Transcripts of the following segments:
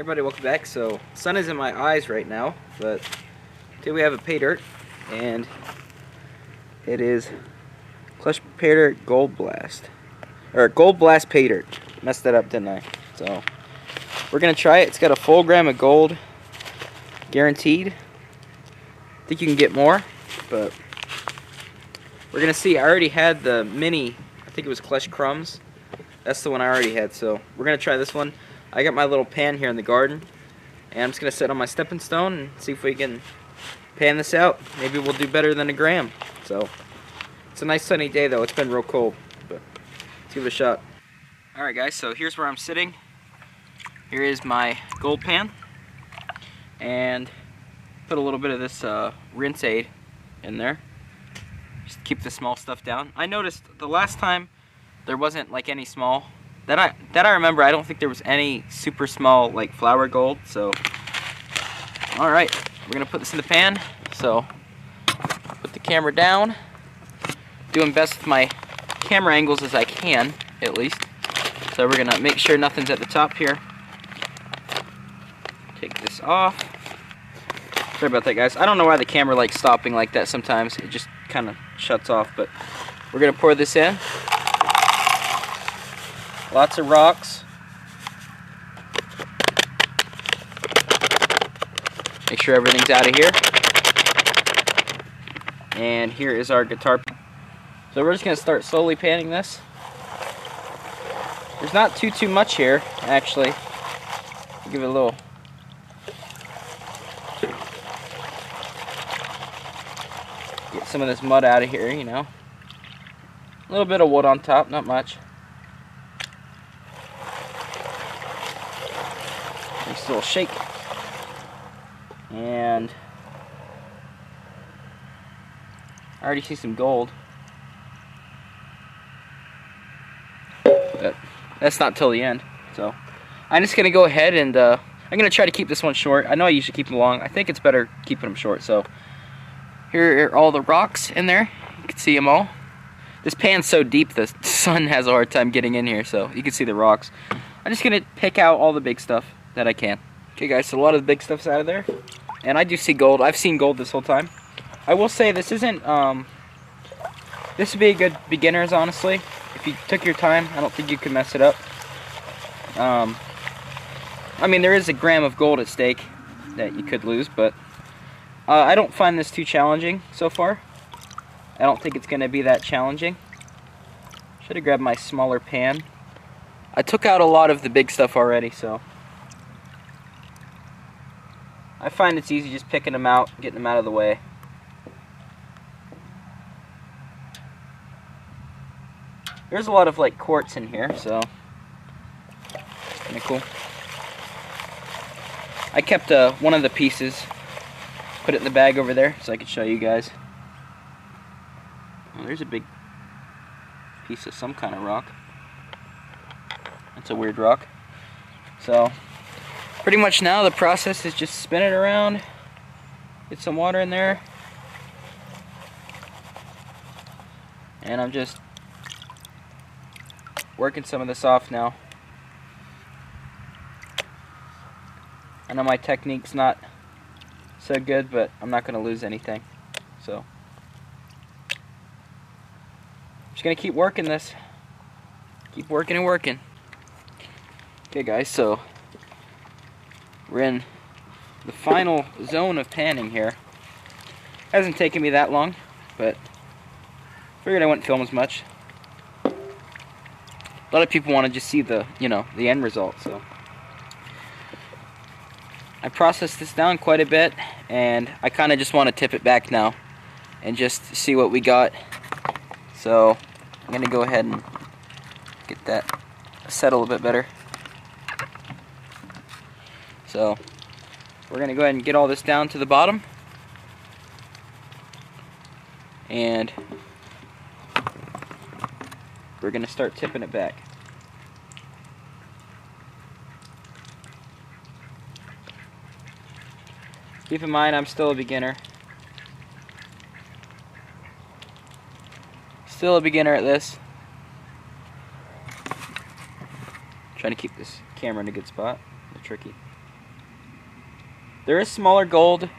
Everybody, welcome back. So, sun is in my eyes right now, but today we have a Paydirt, and it is Klesh Paydirt Gold Blast, or Gold Blast Paydirt. Messed that up, didn't I? So, we're gonna try it. It's got a full gram of gold, guaranteed. I think you can get more, but we're gonna see. I already had the mini. I think it was Klesh Crumbs. That's the one I already had. So, we're gonna try this one. I got my little pan here in the garden, and I'm just going to sit on my stepping stone and see if we can pan this out. Maybe we'll do better than a gram. So, it's a nice sunny day though. It's been real cold, but let's give it a shot. Alright guys, so here's where I'm sitting. Here is my gold pan, and put a little bit of this rinse aid in there. Just keep the small stuff down. I noticed the last time there wasn't like any small. That I remember, I don't think there was any super small like flour gold. So, all right, we're gonna put this in the pan. So, put the camera down. Doing best with my camera angles as I can, at least. So we're gonna make sure nothing's at the top here. Take this off. Sorry about that, guys. I don't know why the camera likes stopping like that sometimes. It just kind of shuts off. But we're gonna pour this in. Lots of rocks. Make sure everything's out of here. And here is our guitar. So we're just going to start slowly panning this. There's not too much here, actually. Give it a little. Get some of this mud out of here, you know. A little bit of wood on top, not much. Nice little shake, and I already see some gold, but that's not till the end. So I'm just gonna go ahead and I'm gonna try to keep this one short. I know I usually keep them long. I think it's better keeping them short. So here are all the rocks in there. You can see them all. This pan's so deep the sun has a hard time getting in here, so you can see the rocks. I'm just gonna pick out all the big stuff that I can. Okay guys, so a lot of the big stuff's out of there. And I do see gold. I've seen gold this whole time. I will say this isn't, this would be a good beginner's, honestly. If you took your time, I don't think you could mess it up. I mean, there is a gram of gold at stake that you could lose, but I don't find this too challenging so far. I don't think it's going to be that challenging. Should have grabbed my smaller pan. I took out a lot of the big stuff already, so I find it's easy just picking them out, getting them out of the way. There's a lot of like quartz in here, so kind of cool. I kept one of the pieces, put it in the bag over there so I could show you guys. Oh, there's a big piece of some kind of rock. That's a weird rock. So pretty much now the process is just spin it around, get some water in there, and I'm just working some of this off now. I know my technique's not so good, but I'm not going to lose anything. So I'm just going to keep working this. Keep working and working. Okay guys, so we're in the final zone of panning here. Hasn't taken me that long, but figured I wouldn't film as much. A lot of people want to just see the, you know, the end result. So I processed this down quite a bit, and I kind of just want to tip it back now and just see what we got. So I'm gonna go ahead and get that set a little bit better. So we're going to go ahead and get all this down to the bottom, and we're going to start tipping it back. Keep in mind, I'm still a beginner. Still a beginner at this. Trying to keep this camera in a good spot. It's tricky. There is smaller gold.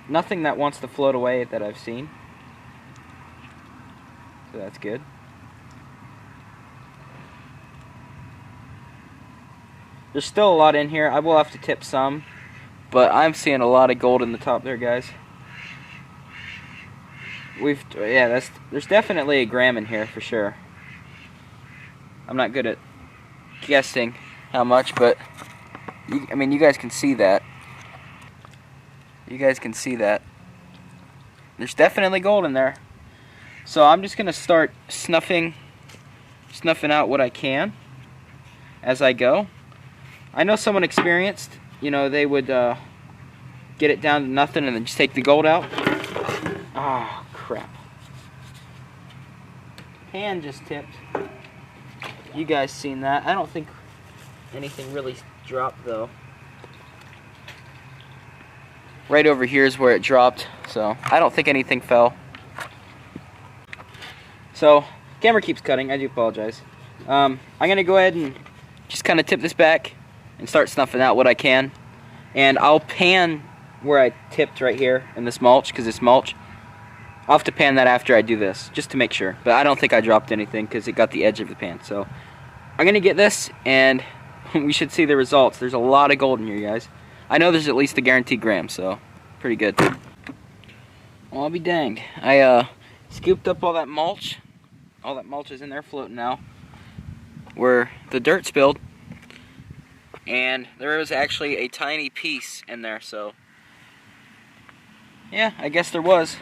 Nothing that wants to float away that I've seen. So that's good. There's still a lot in here. I will have to tip some. But I'm seeing a lot of gold in the top there, guys. There's definitely a gram in here for sure. I'm not good at guessing how much, but I mean, you guys can see that. You guys can see that. There's definitely gold in there. So I'm just gonna start snuffing out what I can as I go. I know someone experienced, you know, they would get it down to nothing and then just take the gold out. Ah, crap. Pan just tipped. You guys seen that? I don't think anything really dropped though. Right over here is where it dropped, so I don't think anything fell. So, camera keeps cutting, I do apologize. I'm gonna go ahead and just kind of tip this back and start snuffing out what I can. And I'll pan where I tipped right here in this mulch, because it's mulch. I'll have to pan that after I do this, just to make sure. But I don't think I dropped anything because it got the edge of the pan. So, I'm gonna get this and we should see the results. There's a lot of gold in here, guys. I know there's at least a guaranteed gram, so pretty good. Well, I'll be danged. I scooped up all that mulch. All that mulch is in there floating now, where the dirt spilled. And there was actually a tiny piece in there, so yeah, I guess there was.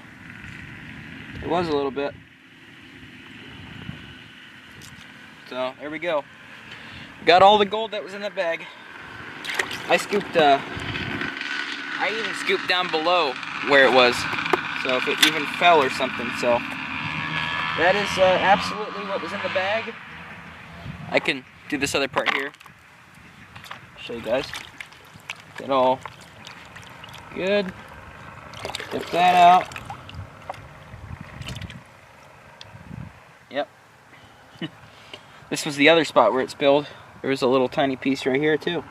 There was a little bit. So there we go. Got all the gold that was in the bag. I even scooped down below where it was, so if it even fell or something. So that is absolutely what was in the bag. I can do this other part here. Show you guys. Get all good. Get that out. Yep. This was the other spot where it spilled. There was a little tiny piece right here too.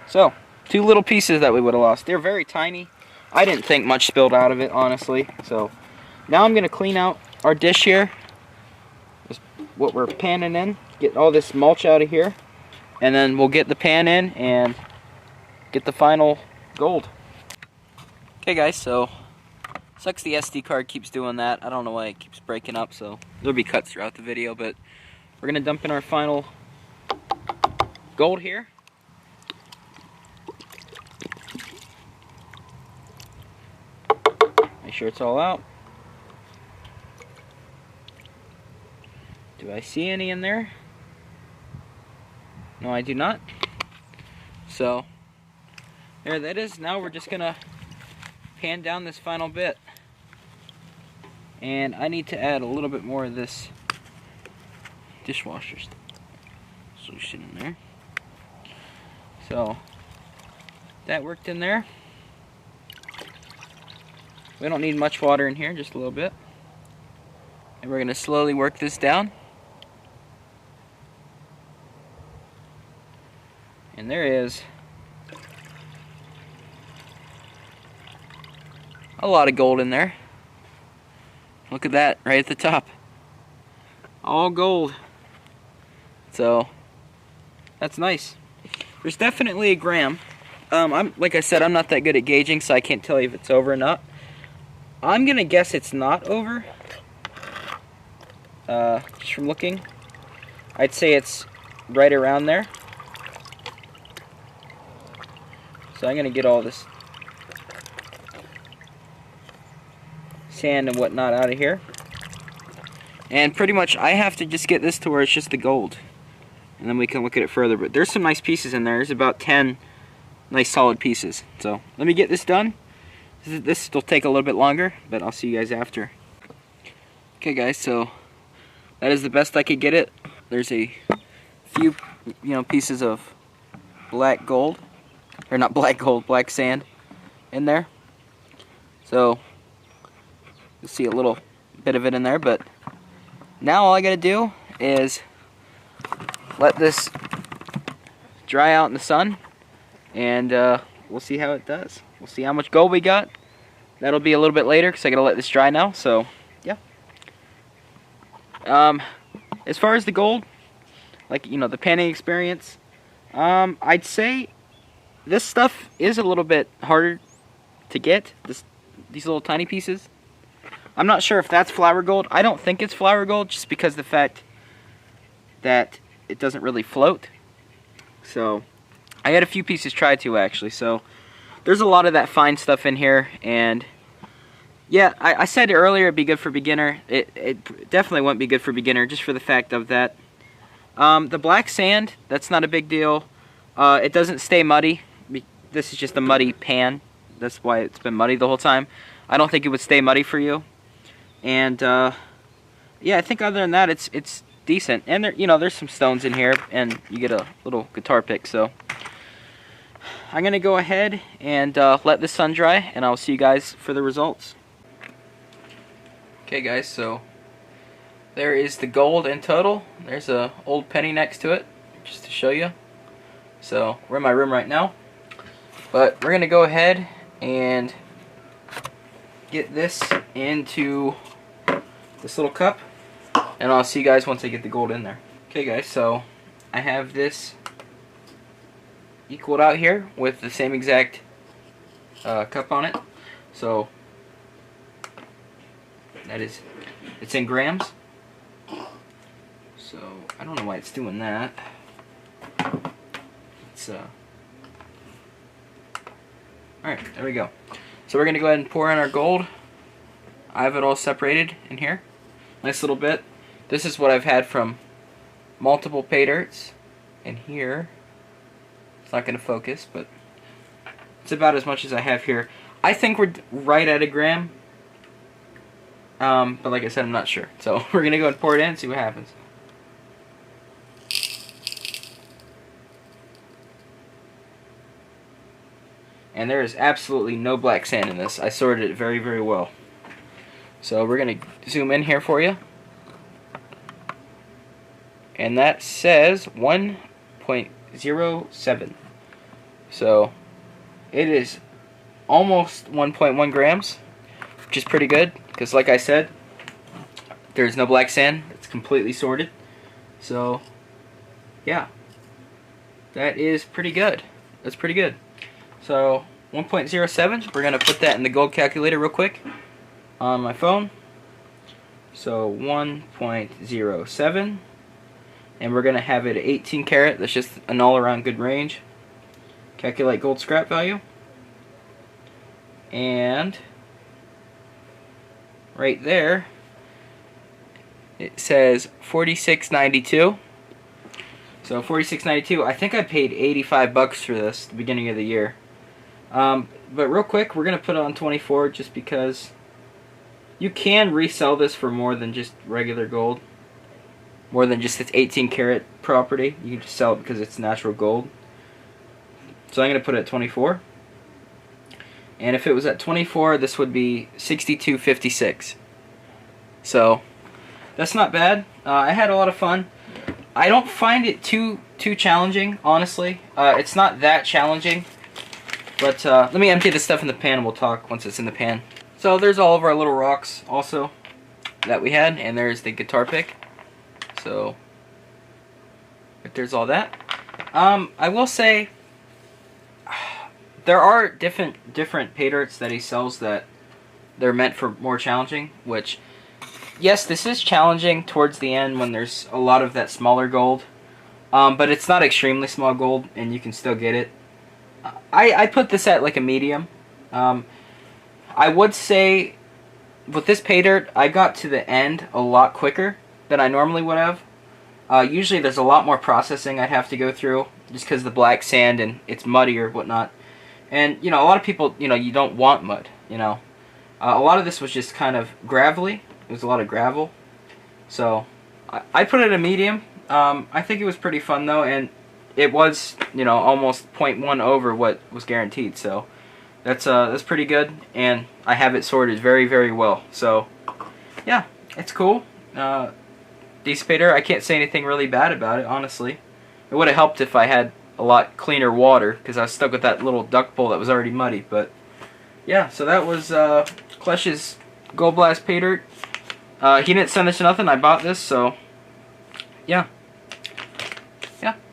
So, 2 little pieces that we would have lost. They're very tiny. I didn't think much spilled out of it, honestly. So, now I'm going to clean out our dish here. Just what we're panning in. Get all this mulch out of here. And then we'll get the pan in and get the final gold. Okay guys, so sucks the SD card keeps doing that. I don't know why it keeps breaking up, so there'll be cuts throughout the video, but we're going to dump in our final gold here. Make sure it's all out. Do I see any in there? No, I do not. So, there that is. Now we're just gonna pan down this final bit. And I need to add a little bit more of this dishwasher solution in there. So, that worked in there. We don't need much water in here, just a little bit. And we're gonna slowly work this down. And there is a lot of gold in there. Look at that, right at the top. All gold. So, that's nice. There's definitely a gram. Like I said, I'm not that good at gauging, so I can't tell you if it's over or not. I'm gonna guess it's not over. Just from looking. I'd say it's right around there. So I'm gonna get all this sand and whatnot out of here. And pretty much I have to just get this to where it's just the gold. And then we can look at it further. But there's some nice pieces in there. There's about 10 nice solid pieces. So let me get this done. This will take a little bit longer, but I'll see you guys after. Okay guys, so that is the best I could get it. There's a few, pieces of black gold, or not black gold, black sand in there. So you'll see a little bit of it in there, but now all I gotta do is let this dry out in the sun, and we'll see how it does. We'll see how much gold we got. That'll be a little bit later because I gotta let this dry now. So yeah. As far as the gold, like, you know, the panning experience, I'd say this stuff is a little bit harder to get. These little tiny pieces. I'm not sure if that's flour gold. I don't think it's flour gold, just because of the fact that it doesn't really float. So I had a few pieces try to, actually. So there's a lot of that fine stuff in here, and yeah, I said earlier it'd be good for beginner. It definitely wouldn't be good for beginner, just for the fact of that. The black sand, that's not a big deal. It doesn't stay muddy. This is just a muddy pan. That's why it's been muddy the whole time. I don't think it would stay muddy for you. And yeah, I think other than that, it's decent. And there, you know, there's some stones in here, and you get a little guitar pick. So I'm gonna go ahead and let this sun dry, and I'll see you guys for the results. Okay, guys, so there is the gold in total. There's a old penny next to it, just to show you. So we're in my room right now, but we're gonna go ahead and get this into this little cup, and I'll see you guys once I get the gold in there. Okay, guys, so I have this equaled out here with the same exact cup on it. So that is, it's in grams. So I don't know why it's doing that. It's alright, there we go. So we're gonna go ahead and pour in our gold. I have it all separated in here. Nice little bit. This is what I've had from multiple Paydirts. And here, it's not gonna focus, but it's about as much as I have here. I think we're right at a gram. But like I said, I'm not sure. So we're gonna go and pour it in and see what happens. And there is absolutely no black sand in this. I sorted it very, very well. So we're gonna zoom in here for you. And that says 1.07. So it is almost 1.1 grams, which is pretty good, because like I said, there's no black sand. It's completely sorted. So yeah, that is pretty good. That's pretty good. So 1.07, we're going to put that in the gold calculator real quick on my phone. So 1.07, and we're going to have it at 18 karat. That's just an all-around good range. Calculate gold scrap value. And right there, it says 46.92. So 46.92. I think I paid 85 bucks for this at the beginning of the year. But real quick, we're gonna put it on 24 just because you can resell this for more than just regular gold, more than just its 18 karat property. You can just sell it because it's natural gold. So I'm gonna put it at 24. And if it was at 24, this would be 62.56. So that's not bad. I had a lot of fun. I don't find it too challenging, honestly. It's not that challenging. But let me empty this stuff in the pan and we'll talk once it's in the pan. So there's all of our little rocks also that we had, and there's the guitar pick. So there's all that. I will say there are different Paydirts that he sells that they're meant for more challenging, which, yes, this is challenging towards the end when there's a lot of that smaller gold. But it's not extremely small gold, and you can still get it. I put this at like a medium. I would say with this Paydirt, I got to the end a lot quicker than I normally would have. Usually there's a lot more processing I'd have to go through just because of the black sand and it's muddy or whatnot. And, you know, a lot of people, you know, you don't want mud, you know. A lot of this was just kind of gravelly. It was a lot of gravel. So I put it at a medium. I think it was pretty fun though, and it was, you know, almost 0.1 over what was guaranteed. So that's pretty good, and I have it sorted very, very well. So yeah, it's cool. Decent Paydirt. I can't say anything really bad about it, honestly. It would have helped if I had a lot cleaner water because I was stuck with that little duck bowl that was already muddy. But yeah, so that was Klesh's Gold Blast Paydirt. He didn't send us nothing. I bought this, so yeah,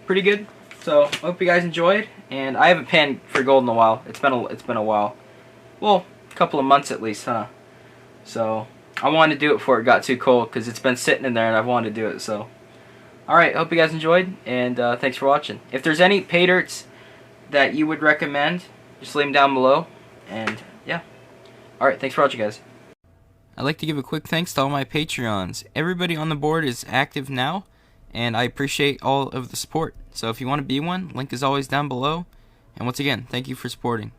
pretty good. So I hope you guys enjoyed. And I haven't panned for gold in a while. It's been a while. Well, a couple of months at least, huh? So I wanted to do it before it got too cold because it's been sitting in there and I've wanted to do it. So alright, hope you guys enjoyed, and thanks for watching. If there's any Paydirts that you would recommend, just leave them down below. And yeah. Alright, thanks for watching, guys. I'd like to give a quick thanks to all my Patreons. Everybody on the board is active now, and I appreciate all of the support. So if you want to be one, link is always down below. And once again, thank you for supporting.